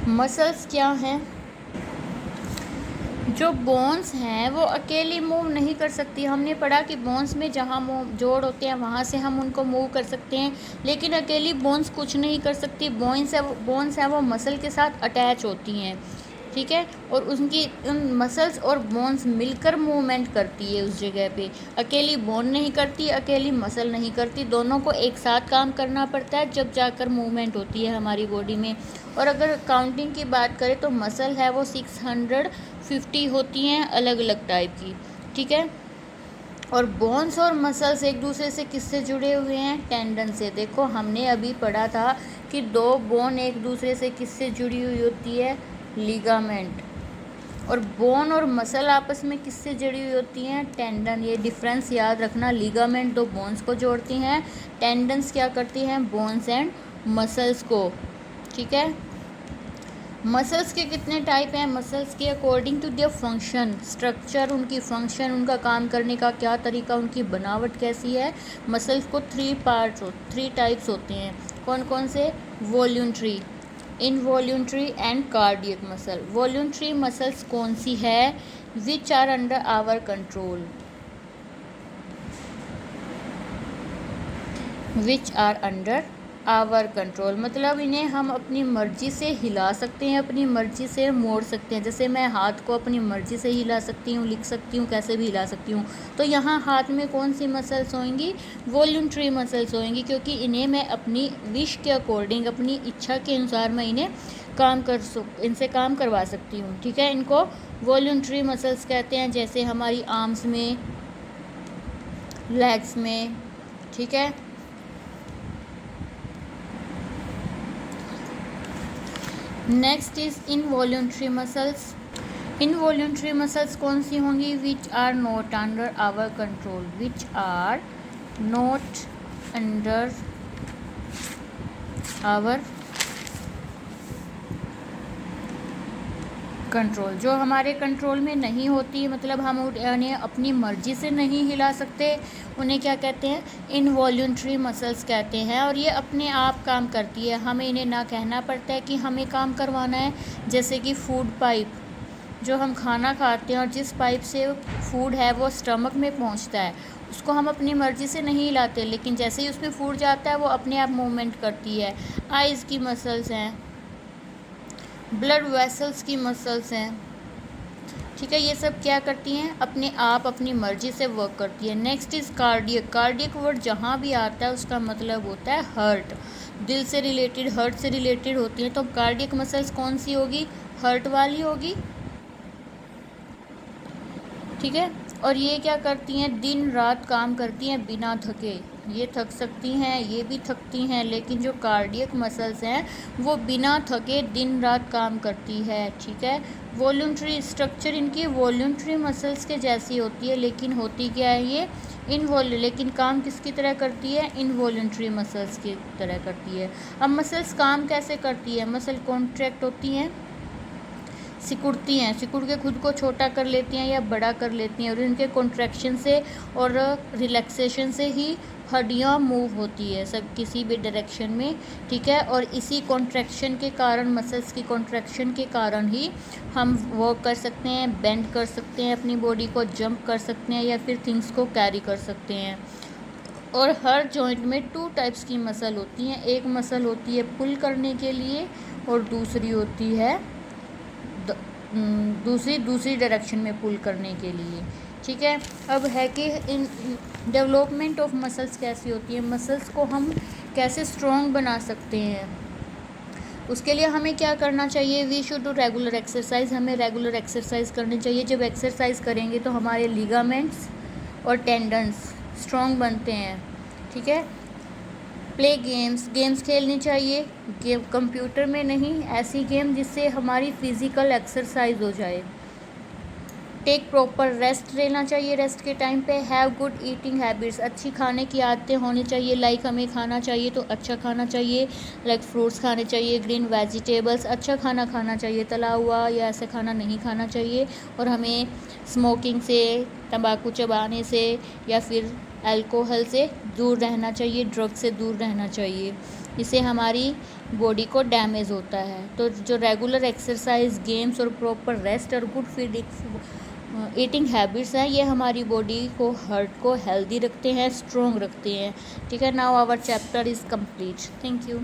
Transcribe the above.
Muscles क्या हैं? जो बोन्स हैं वो अकेली मूव नहीं कर सकती। हमने पढ़ा कि बोन्स में जहाँ जोड़ होते हैं वहाँ से हम उनको मूव कर सकते हैं, लेकिन अकेली बोन्स कुछ नहीं कर सकती। बोन्स है वो मसल के साथ अटैच होती हैं, ठीक है, और उनकी उन मसल्स और बोन्स मिलकर मूवमेंट करती है उस जगह पे। अकेली बोन नहीं करती, अकेली मसल नहीं करती, दोनों को एक साथ काम करना पड़ता है जब जाकर मूवमेंट होती है हमारी बॉडी में। और अगर काउंटिंग की बात करें तो मसल है वो 650 होती हैं अलग अलग टाइप की, ठीक है। और बोन्स और मसल्स एक दूसरे से किससे जुड़े हुए हैं? टेंडन से। देखो हमने अभी पढ़ा था कि दो बोन एक दूसरे से किससे जुड़ी हुई होती है? लिगामेंट। और बोन और मसल आपस में किससे जुड़ी हुई होती हैं? टेंडन। ये डिफरेंस याद रखना, लिगामेंट दो बोन्स को जोड़ती हैं, टेंडन्स क्या करती हैं? बोन्स एंड मसल्स को, ठीक है। मसल्स के कितने टाइप हैं? मसल्स के according to their function, structure, उनकी फंक्शन, उनका काम करने का क्या तरीका, उनकी बनावट कैसी है। मसल्स को थ्री टाइप्स होते हैं। कौन कौन से? Voluntary, involuntary and cardiac muscle. Voluntary muscles कौन सी है? Which are under our control, which are under our control, मतलब इन्हें हम अपनी मर्जी से हिला सकते हैं, अपनी मर्जी से मोड़ सकते हैं। जैसे मैं हाथ को अपनी मर्जी से हिला सकती हूँ, लिख सकती हूँ, कैसे भी हिला सकती हूँ। तो यहाँ हाथ में कौन सी मसल्स होंगी? वॉल्यूंट्री मसल्स होंगी, क्योंकि इन्हें मैं अपनी विश के अकॉर्डिंग, अपनी इच्छा के अनुसार मैं इन्हें इनसे काम करवा सकती हूँ, ठीक है। इनको वॉल्यूंट्री मसल्स कहते हैं, जैसे हमारी आर्म्स में, लेग्स में, ठीक है। Next is involuntary muscles. Involuntary muscles कौन सी होंगी? Which are not under our control, which are not under our control, जो हमारे कंट्रोल में नहीं होती, मतलब हम उन्हें अपनी मर्जी से नहीं हिला सकते, उन्हें क्या कहते हैं? इनवॉल्यूंट्री मसल्स कहते हैं। और ये अपने आप काम करती है, हमें इन्हें ना कहना पड़ता है कि हमें काम करवाना है। जैसे कि फूड पाइप, जो हम खाना खाते हैं और जिस पाइप से फूड है वो स्टमक में पहुंचता है, उसको हम अपनी मर्जी से नहीं हिलाते, लेकिन जैसे ही उसमें फूड जाता है वो अपने आप मूवमेंट करती है। आइज़ की मसल्स हैं, ब्लड वेसल्स की मसल्स हैं, ठीक है। ये सब क्या करती हैं? अपने आप अपनी मर्जी से वर्क करती है। Next is cardiac. Cardiac word जहाँ भी आता है उसका मतलब होता है हर्ट, दिल से रिलेटेड, हर्ट से रिलेटेड होती हैं। तो कार्डियक मसल्स कौन सी होगी? हर्ट वाली होगी, ठीक है। और ये क्या करती हैं? दिन रात काम करती हैं बिना थके। ये थक सकती हैं, ये भी थकती हैं, लेकिन जो कार्डियक मसल्स हैं वो बिना थके दिन रात काम करती है, ठीक है। वॉल्यूंट्री स्ट्रक्चर इनकी वॉल्यूंट्री मसल्स के जैसी होती है, लेकिन होती क्या है ये? लेकिन काम किसकी तरह करती है? इनवॉल्यूंट्री मसल्स की तरह करती है। अब मसल्स काम कैसे करती है? मसल कॉन्ट्रैक्ट होती हैं, सिकुड़ती हैं, सिकुड़ के खुद को छोटा कर लेती हैं या बड़ा कर लेती हैं, और इनके कॉन्ट्रैक्शन से और रिलैक्सेशन से ही हड्डियाँ मूव होती है सब किसी भी डायरेक्शन में, ठीक है। और इसी कॉन्ट्रैक्शन के कारण, मसल्स की कॉन्ट्रैक्शन के कारण ही हम वर्क कर सकते हैं, बेंड कर सकते हैं अपनी बॉडी को, जंप कर सकते हैं, या फिर थिंग्स को कैरी कर सकते हैं। और हर जॉइंट में 2 टाइप्स की मसल होती हैं। एक मसल होती है पुल करने के लिए, और दूसरी होती है दूसरी डायरेक्शन में पुल करने के लिए, ठीक है। अब है कि इन डेवलपमेंट ऑफ मसल्स कैसी होती है, मसल्स को हम कैसे स्ट्रॉन्ग बना सकते हैं, उसके लिए हमें क्या करना चाहिए? We should do regular exercise. हमें रेगुलर एक्सरसाइज करनी चाहिए। जब एक्सरसाइज करेंगे तो हमारे लिगामेंट्स और टेंडन्स स्ट्रॉन्ग बनते हैं, ठीक है। प्ले गेम्स खेलनी चाहिए, गेम कंप्यूटर में नहीं, ऐसी गेम जिससे हमारी फिज़िकल एक्सरसाइज हो जाए। टेक प्रॉपर रेस्ट लेना चाहिए, रेस्ट के टाइम पे। हैव गुड ईटिंग हैबिट्स, अच्छी खाने की आदतें होनी चाहिए। लाइक हमें खाना चाहिए तो अच्छा खाना चाहिए, लाइक फ्रूट्स खाने चाहिए, ग्रीन वेजिटेबल्स, अच्छा खाना खाना चाहिए, तला हुआ या ऐसा खाना नहीं खाना चाहिए। और हमें स्मोकिंग से, तंबाकू चबाने से या फिर अल्कोहल से दूर रहना चाहिए, ड्रग से दूर रहना चाहिए। इससे हमारी बॉडी को डैमेज होता है। तो जो रेगुलर एक्सरसाइज, गेम्स और प्रॉपर रेस्ट और गुड फीडिंग ईटिंग हैबिट्स हैं, ये हमारी बॉडी को, हार्ट को हेल्दी रखते हैं, स्ट्रॉन्ग रखते हैं। ठीक है, now our chapter is complete. Thank you.